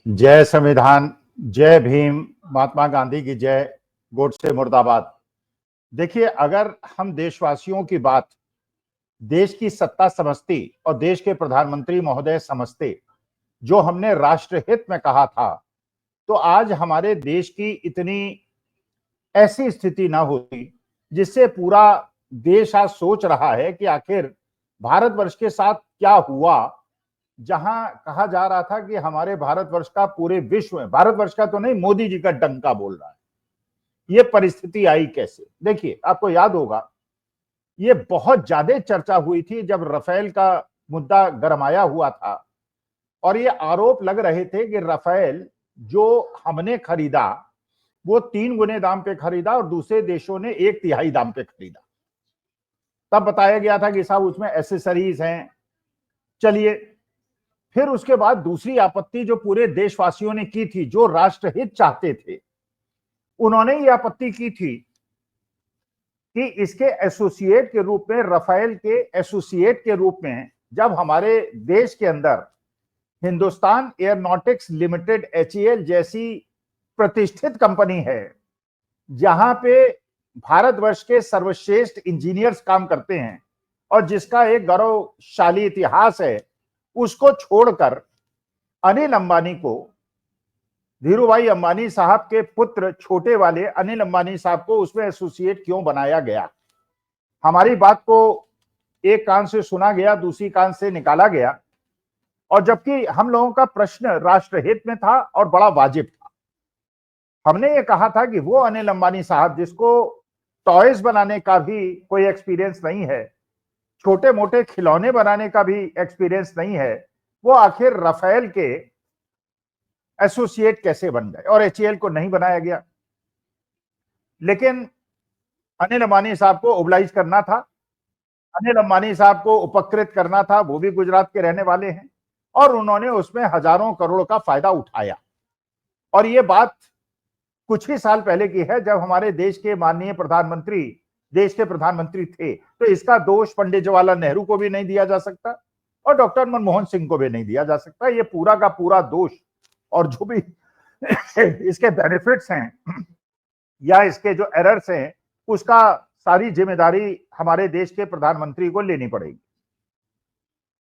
जय संविधान, जय भीम, महात्मा गांधी की जय, गोडसे मुर्दाबाद। देखिए, अगर हम देशवासियों की बात देश की सत्ता समझती और देश के प्रधानमंत्री महोदय समझते, जो हमने राष्ट्रहित में कहा था, तो आज हमारे देश की इतनी ऐसी स्थिति ना होती जिससे पूरा देश आज सोच रहा है कि आखिर भारतवर्ष के साथ क्या हुआ, जहां कहा जा रहा था कि हमारे भारतवर्ष का पूरे विश्व में, भारतवर्ष का तो नहीं, मोदी जी का डंका बोल रहा है। ये परिस्थिति आई कैसे? देखिए, आपको याद होगा, ये बहुत ज्यादा चर्चा हुई थी जब राफेल का मुद्दा गरमाया हुआ था और ये आरोप लग रहे थे कि राफेल जो हमने खरीदा वो 3 गुने दाम पे खरीदा और दूसरे देशों ने 1/3 दाम पे खरीदा। तब बताया गया था कि साहब उसमें एसेसरीज हैं। चलिए, फिर उसके बाद दूसरी आपत्ति जो पूरे देशवासियों ने की थी, जो राष्ट्रहित चाहते थे, उन्होंने ये आपत्ति की थी कि इसके एसोसिएट के रूप में, राफेल के एसोसिएट के रूप में, जब हमारे देश के अंदर हिंदुस्तान एयरोनॉटिक्स लिमिटेड एचएएल जैसी प्रतिष्ठित कंपनी है, जहां पे भारतवर्ष के सर्वश्रेष्ठ इंजीनियर्स काम करते हैं और जिसका एक गौरवशाली इतिहास है, उसको छोड़कर अनिल अंबानी को, धीरूभाई अंबानी साहब के पुत्र छोटे वाले अनिल अंबानी साहब को उसमें एसोसिएट क्यों बनाया गया? हमारी बात को एक कान से सुना गया, दूसरी कान से निकाला गया, और जबकि हम लोगों का प्रश्न राष्ट्रहित में था और बड़ा वाजिब था। हमने ये कहा था कि वो अनिल अंबानी साहब, जिसको टॉयज बनाने का भी कोई एक्सपीरियंस नहीं है, छोटे मोटे खिलौने बनाने का भी एक्सपीरियंस नहीं है, वो आखिर राफेल के एसोसिएट कैसे बन गए? और एचएएल को नहीं बनाया गया। लेकिन अनिल अंबानी साहब को ओबलाइज करना था, अनिल अंबानी साहब को उपकृत करना था। वो भी गुजरात के रहने वाले हैं और उन्होंने उसमें हजारों करोड़ का फायदा उठाया। और ये बात कुछ ही साल पहले की है, जब हमारे देश के माननीय प्रधानमंत्री देश के प्रधानमंत्री थे। तो इसका दोष पंडित जवाहरलाल नेहरू को भी नहीं दिया जा सकता और डॉक्टर मनमोहन सिंह को भी नहीं दिया जा सकता। ये पूरा का पूरा दोष और जो भी इसके बेनिफिट्स हैं या इसके जो एरर्स हैं, उसका सारी जिम्मेदारी हमारे देश के प्रधानमंत्री को लेनी पड़ेगी।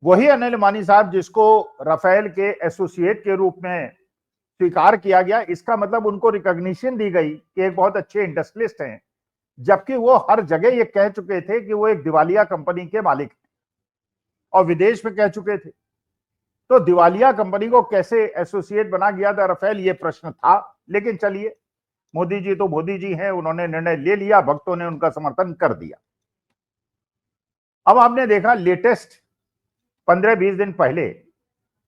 वही अनिल अंबानी साहब, जिसको राफेल के एसोसिएट के रूप में स्वीकार किया गया, इसका मतलब उनको रिकॉग्निशन दी गई कि एक बहुत अच्छे इंडस्ट्रियलिस्ट हैं, जबकि वो हर जगह ये कह चुके थे कि वो एक दिवालिया कंपनी के मालिक हैं और विदेश में कह चुके थे। तो दिवालिया कंपनी को कैसे एसोसिएट बना गया था राफेल, ये प्रश्न था। लेकिन चलिए, मोदी जी तो मोदी जी हैं, उन्होंने निर्णय ले लिया, भक्तों ने उनका समर्थन कर दिया। अब आपने देखा, लेटेस्ट 15-20 दिन पहले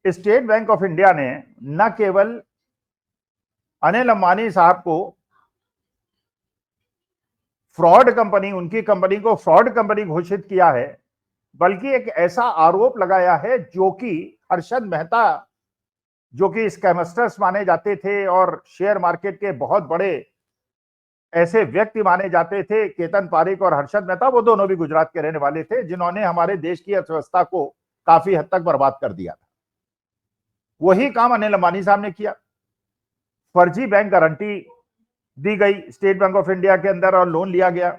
स्टेट बैंक ऑफ इंडिया ने न केवल अनिल अंबानी साहब को फ्रॉड कंपनी, उनकी कंपनी को फ्रॉड कंपनी घोषित किया है, बल्कि एक ऐसा आरोप लगाया है जो कि हर्षद मेहता, जो कि स्कैमस्टर्स माने जाते थे और शेयर मार्केट के बहुत बड़े ऐसे व्यक्ति माने जाते थे, केतन पारेख और हर्षद मेहता, वो दोनों भी गुजरात के रहने वाले थे, जिन्होंने हमारे देश की अर्थव्यवस्था को काफी हद तक बर्बाद कर दिया था। वही काम अनिल अंबानी साहब ने किया। फर्जी बैंक गारंटी दी गई स्टेट बैंक ऑफ इंडिया के अंदर और लोन लिया गया।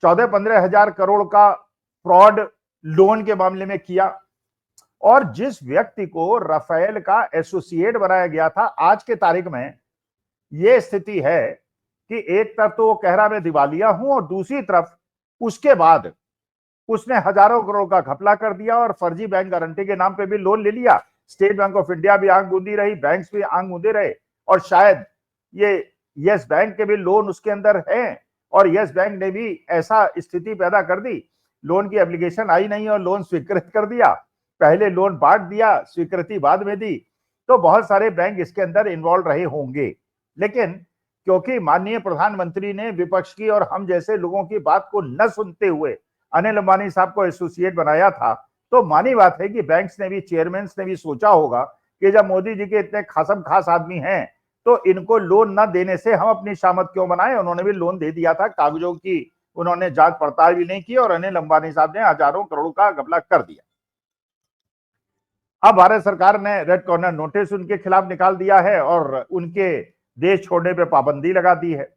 14-15 हजार करोड़ का फ्रॉड लोन के मामले में किया। और जिस व्यक्ति को राफेल का एसोसिएट बनाया गया था, आज के तारीख में यह स्थिति है कि एक तरफ तो वो कह रहा मैं दिवालिया हूं और दूसरी तरफ उसके बाद उसने हजारों करोड़ का घपला कर दिया और फर्जी बैंक गारंटी के नाम पे भी लोन ले लिया। स्टेट बैंक ऑफ इंडिया भी आंख मूंदी रही, बैंक्स भी आंख मूंदे रहे, और शायद ये यस बैंक के भी लोन उसके अंदर हैं और यस बैंक ने भी ऐसा स्थिति पैदा कर दी, लोन की एप्लीकेशन आई नहीं और लोन स्वीकृत कर दिया। पहले लोन बांट दिया, स्वीकृति बाद में दी। तो बहुत सारे बैंक इसके अंदर इन्वॉल्व रहे होंगे। लेकिन क्योंकि माननीय प्रधानमंत्री ने विपक्ष की और हम जैसे लोगों की बात को न सुनते हुए अनिल अंबानी साहब को एसोसिएट बनाया था, तो मानी बात है कि बैंक्स ने भी, चेयरमैन ने भी सोचा होगा कि जब मोदी जी के इतने खासम खास आदमी हैं, तो इनको लोन न देने से हम अपनी शामत क्यों बनाए। उन्होंने भी लोन दे दिया था, कागजों की उन्होंने जांच पड़ताल भी नहीं की और अनिल अंबानी साहब ने हजारों करोड़ का घपला कर दिया। अब भारत सरकार ने रेड कॉर्नर नोटिस उनके खिलाफ निकाल दिया है और उनके देश छोड़ने पे पाबंदी लगा दी है।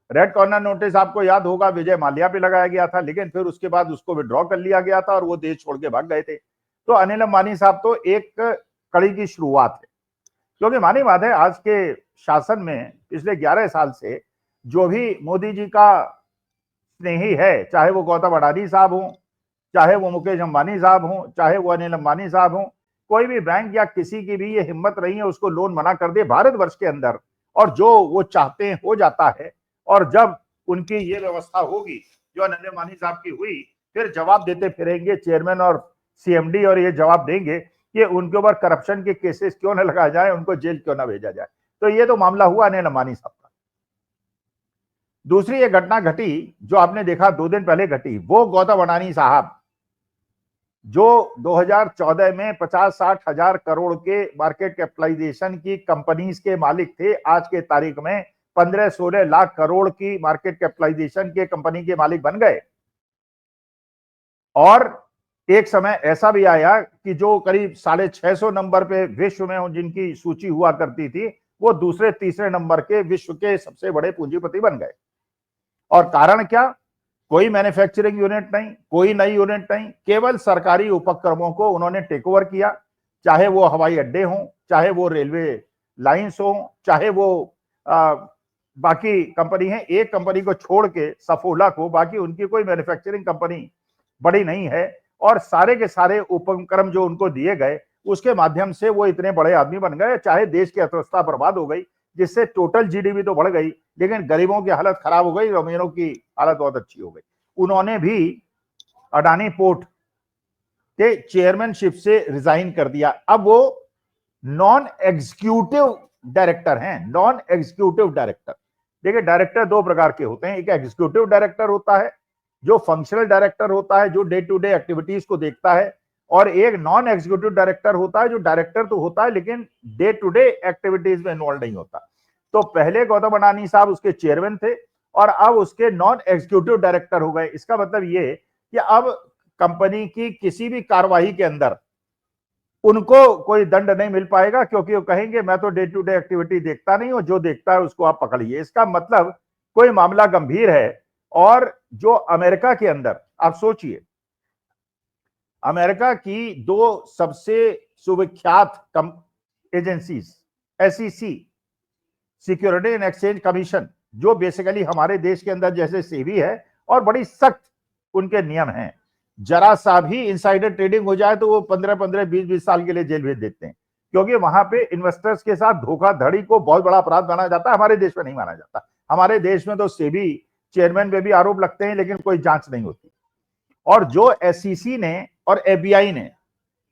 रेड कॉर्नर नोटिस आपको याद होगा विजय माल्या पे लगाया गया था, लेकिन फिर उसके बाद उसको विड्रॉ कर लिया गया था और वो देश छोड़ के भाग गए थे। तो अनिल अंबानी साहब तो एक कड़ी की शुरुआत है, क्योंकि मानी बात है आज के शासन में पिछले 11 साल से जो भी मोदी जी का स्नेही है, चाहे वो गौतम अडानी साहब हो, चाहे वो मुकेश अंबानी साहब हो, चाहे वो अनिल अंबानी साहब हो, कोई भी बैंक या किसी की भी ये हिम्मत नहीं है उसको लोन मना कर दे भारतवर्ष के अंदर, और जो वो चाहते हैं हो जाता है। और जब उनकी ये व्यवस्था होगी जो अनिल अंबानी साहब की हुई, फिर जवाब देते फिरेंगे चेयरमैन और सीएमडी, और ये जवाब देंगे कि उनके ऊपर करप्शन के केसेस क्यों न लगाया जाए, उनको जेल क्यों ना भेजा जाए। तो ये तो मामला हुआ अनिल अंबानी साहब का। दूसरी ये घटना घटी जो आपने देखा 2 दिन पहले घटी, वो गौतम अडानी साहब जो 2014 में 50-60 हजार करोड़ के मार्केट कैपिटलाइजेशन की कंपनीज के मालिक थे, आज के तारीख में 15-16 लाख करोड़ की मार्केट कैपिटलाइजेशन के कंपनी के मालिक बन गए। और एक समय ऐसा भी आया कि जो करीब 650 नंबर पे विश्व में जिनकी सूची हुआ करती थी, वो दूसरे तीसरे नंबर के विश्व के सबसे बड़े पूंजीपति बन गए। और कारण क्या? कोई मैन्युफैक्चरिंग यूनिट नहीं, कोई नई यूनिट नहीं, केवल सरकारी उपक्रमों को उन्होंने टेक ओवर किया, चाहे वो हवाई अड्डे हों, चाहे वो रेलवे लाइंस हों, चाहे वो बाकी कंपनी है। एक कंपनी को छोड़ के सफोला को, बाकी उनकी कोई मैन्युफैक्चरिंग कंपनी बड़ी नहीं है। और सारे के सारे उपक्रम जो उनको दिए गए उसके माध्यम से वो इतने बड़े आदमी बन गए, चाहे देश की अर्थव्यवस्था बर्बाद हो गई, जिससे टोटल जीडीपी तो बढ़ गई, लेकिन गरीबों की हालत खराब हो गई, अमीरों की हालत बहुत अच्छी हो गई। उन्होंने भी अडानी पोर्ट के चेयरमैनशिप से रिजाइन कर दिया। अब वो नॉन एग्जीक्यूटिव डायरेक्टर हैं। नॉन एग्जीक्यूटिव डायरेक्टर, देखिए डायरेक्टर 2 प्रकार के होते हैं। एक एग्जीक्यूटिव डायरेक्टर होता है जो फंक्शनल डायरेक्टर होता है, जो डे टू डे एक्टिविटीज को देखता है, और एक नॉन एग्जीक्यूटिव डायरेक्टर होता है जो डायरेक्टर तो होता है लेकिन डे टू डे एक्टिविटीज में इन्वॉल्व नहीं होता। तो पहले गौतम अडानी साहब उसके चेयरमैन थे और अब उसके नॉन एग्जीक्यूटिव डायरेक्टर हो गए। इसका मतलब ये कि अब कंपनी की किसी भी कार्रवाई के अंदर उनको कोई दंड नहीं मिल पाएगा, क्योंकि वो कहेंगे मैं तो डे टू डे एक्टिविटी देखता नहीं हूं, जो देखता है उसको आप पकड़िए। इसका मतलब कोई मामला गंभीर है। और जो अमेरिका के अंदर आप सोचिए, अमेरिका की 2 सबसे सुविख्यात agencies, SEC security and exchange commission, जो बेसिकली हमारे देश के अंदर जैसे सेबी है, और बड़ी सख्त उनके नियम हैं। जरा सा भी इनसाइडर ट्रेडिंग हो जाए तो वो 15-15, 20-20 साल के लिए जेल भेज देते हैं, क्योंकि वहां पे इन्वेस्टर्स के साथ धोखाधड़ी को बहुत बड़ा अपराध माना जाता है। हमारे देश में नहीं माना जाता। हमारे देश में तो सेबी चेयरमैन पे भी आरोप लगते हैं लेकिन कोई जांच नहीं होती। और जो एसईसी ने और एफबीआई ने,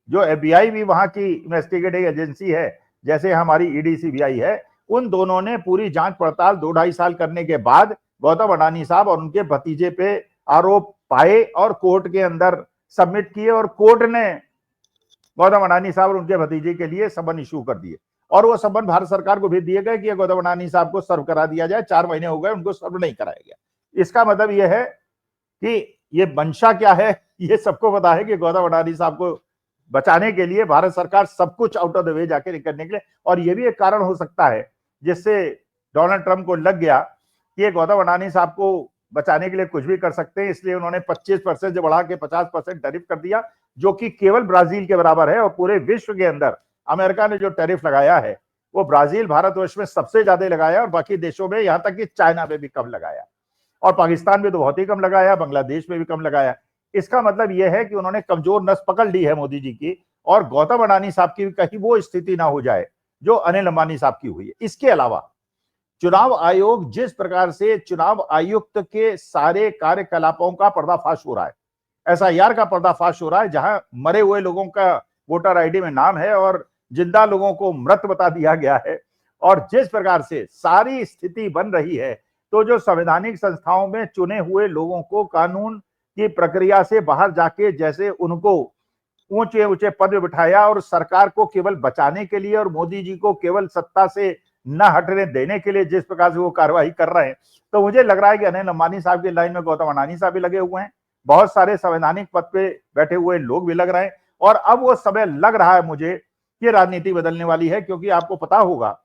जो एफबीआई भी वहां की इन्वेस्टिगेटिव एजेंसी है जैसे हमारी ईडी सीबीआई है, उन दोनों ने पूरी जांच पड़ताल 2-2.5 साल करने के बाद गौतम अडानी साहब और उनके भतीजे पे आरोप पाए और कोर्ट के अंदर सबमिट किए, और कोर्ट ने गौतम अडानी साहब और उनके भतीजे के लिए समन इशू कर दिए, और वो समन भारत सरकार को भेज दिए गए कि गौतम अडानी साहब को सर्व करा दिया जाए। 4 महीने हो गए, उनको सर्व नहीं कराया गया। इसका मतलब यह है कि ये मंशा क्या है, ये सबको पता है कि गौतम अडानी साहब को बचाने के लिए भारत सरकार सब कुछ आउट ऑफ द वे जाके करने के लिए। और ये भी एक कारण हो सकता है जिससे डोनाल्ड ट्रंप को लग गया कि ये गौतम अडानी साहब को बचाने के लिए कुछ भी कर सकते हैं, इसलिए उन्होंने 25% से बढ़ा के 50% टैरिफ कर दिया, जो कि केवल ब्राजील के बराबर है। और पूरे विश्व के अंदर अमेरिका ने जो टैरिफ लगाया है वो ब्राजील भारतवर्ष में सबसे ज्यादा लगाया, और बाकी देशों में, यहां तक कि चाइना में भी कम लगाया, और पाकिस्तान में तो बहुत ही कम लगाया, बांग्लादेश में भी कम लगाया। इसका मतलब यह है कि उन्होंने कमजोर नस पकड़ ली है मोदी जी की, और गौतम अडानी साहब की कहीं वो स्थिति ना हो जाए जो अनिल अंबानी साहब की हुई है। इसके अलावा चुनाव आयोग जिस प्रकार से चुनाव आयुक्त के सारे कार्यकलापों का पर्दाफाश हो रहा है, एसआईआर का पर्दाफाश हो रहा है, जहां मरे हुए लोगों का वोटर आईडी में नाम है और जिंदा लोगों को मृत बता दिया गया है, और जिस प्रकार से सारी स्थिति बन रही है, तो जो संवैधानिक संस्थाओं में चुने हुए लोगों को कानून की प्रक्रिया से बाहर जाके जैसे उनको ऊंचे ऊंचे पद में बिठाया और सरकार को केवल बचाने के लिए और मोदी जी को केवल सत्ता से न हटने देने के लिए जिस प्रकार से वो कार्रवाई कर रहे हैं, तो मुझे लग रहा है कि अनिल अंबानी साहब की लाइन में गौतम अडानी साहब भी लगे हुए हैं, बहुत सारे संवैधानिक पद पे बैठे हुए लोग भी लग रहे हैं, और अब वो समय लग रहा है मुझे कि राजनीति बदलने वाली है, क्योंकि आपको पता होगा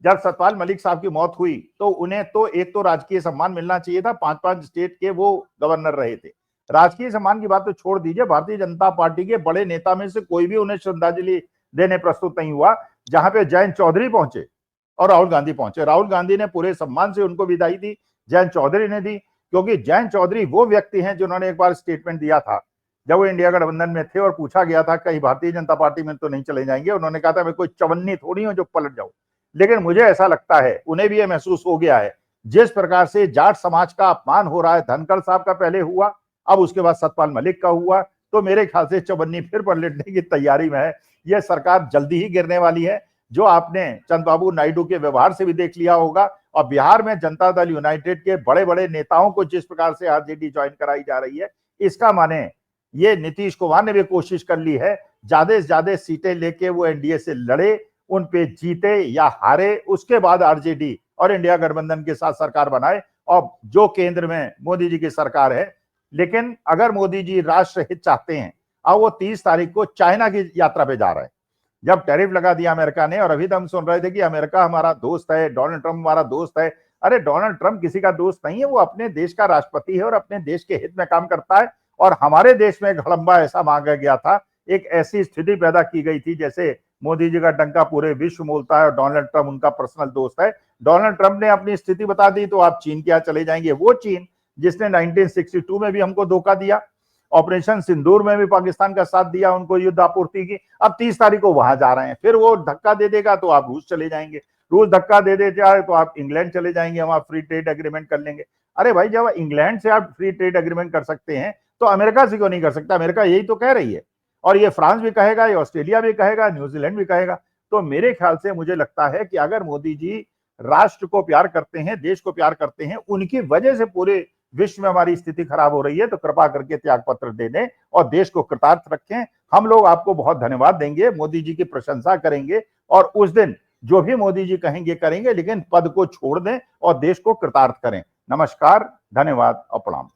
जब सतपाल मलिक साहब की मौत हुई तो उन्हें तो एक तो राजकीय सम्मान मिलना चाहिए था, 5-5 स्टेट के वो गवर्नर रहे थे। राजकीय सम्मान की बात तो छोड़ दीजिए, भारतीय जनता पार्टी के बड़े नेता में से कोई भी उन्हें श्रद्धांजलि देने प्रस्तुत नहीं हुआ। जहां पे जयंत चौधरी पहुंचे और राहुल गांधी पहुंचे, राहुल गांधी ने पूरे सम्मान से उनको विदाई दी, जयंत चौधरी ने दी, क्योंकि जयंत चौधरी वो व्यक्ति हैं जिन्होंने एक बार स्टेटमेंट दिया था जब वो इंडिया गठबंधन में थे और पूछा गया था कहीं भारतीय जनता पार्टी में तो नहीं चले जाएंगे। उन्होंने कहा था मैं कोई चवन्नी थोड़ी हूं जो पलट जाऊं। लेकिन मुझे ऐसा लगता है उन्हें भी यह महसूस हो गया है, जिस प्रकार से जाट समाज का अपमान हो रहा है, धनखड़ साहब का पहले हुआ, अब उसके बाद सतपाल मलिक का हुआ, तो मेरे ख्याल से चवन्नी फिर पलटने की तैयारी में है। यह सरकार जल्दी ही गिरने वाली है, जो आपने चंद्रबाबू नायडू के व्यवहार से भी देख लिया होगा। और बिहार में जनता दल यूनाइटेड के बड़े बड़े नेताओं को जिस प्रकार से आरजेडी ज्वाइन कराई जा रही है, इसका माने ये नीतीश कुमार ने भी कोशिश कर ली है ज्यादा से ज्यादा सीटें लेके वो एनडीए से लड़े, उन पे जीते या हारे, उसके बाद आरजेडी और इंडिया गठबंधन के साथ सरकार बनाए और जो केंद्र में मोदी जी की सरकार है। लेकिन अगर मोदी जी राष्ट्र हित चाहते हैं, अब वो 30 तारीख को चाइना की यात्रा पे जा रहे हैं, जब टैरिफ लगा दिया अमेरिका ने। और अभी तो हम सुन रहे थे कि अमेरिका हमारा दोस्त है, डोनाल्ड ट्रंप हमारा दोस्त है। अरे डोनाल्ड ट्रंप किसी का दोस्त नहीं है, वो अपने देश का राष्ट्रपति है और अपने देश के हित में काम करता है। और हमारे देश में हड़म्बा ऐसा मांगा गया था, एक ऐसी स्थिति पैदा की गई थी जैसे मोदी जी का डंका पूरे विश्व बोलता है और डोनाल्ड ट्रंप उनका पर्सनल दोस्त है। डोनाल्ड ट्रंप ने अपनी स्थिति बता दी तो आप चीन क्या चले जाएंगे, वो चीन जिसने 1962 में भी हमको धोखा दिया, ऑपरेशन सिंदूर में भी पाकिस्तान का साथ दिया, उनको युद्ध आपूर्ति की, अब 30 तारीख को वहां जा रहे हैं। फिर वो धक्का दे देगा तो आप रूस चले जाएंगे, रूस धक्का दे दे जाए तो आप इंग्लैंड चले जाएंगे, वहां फ्री ट्रेड एग्रीमेंट कर लेंगे। अरे भाई जब इंग्लैंड से आप फ्री ट्रेड एग्रीमेंट कर सकते हैं तो अमेरिका से क्यों नहीं कर सकता? अमेरिका यही तो कह रही है और ये फ्रांस भी कहेगा, ये ऑस्ट्रेलिया भी कहेगा, न्यूजीलैंड भी कहेगा। तो मेरे ख्याल से मुझे लगता है कि अगर मोदी जी राष्ट्र को प्यार करते हैं, देश को प्यार करते हैं, उनकी वजह से पूरे विश्व में हमारी स्थिति खराब हो रही है, तो कृपा करके त्याग पत्र दे दें और देश को कृतार्थ रखें। हम लोग आपको बहुत धन्यवाद देंगे, मोदी जी की प्रशंसा करेंगे और उस दिन जो भी मोदी जी कहेंगे करेंगे, लेकिन पद को छोड़ दें और देश को कृतार्थ करें। नमस्कार, धन्यवाद और प्रणाम।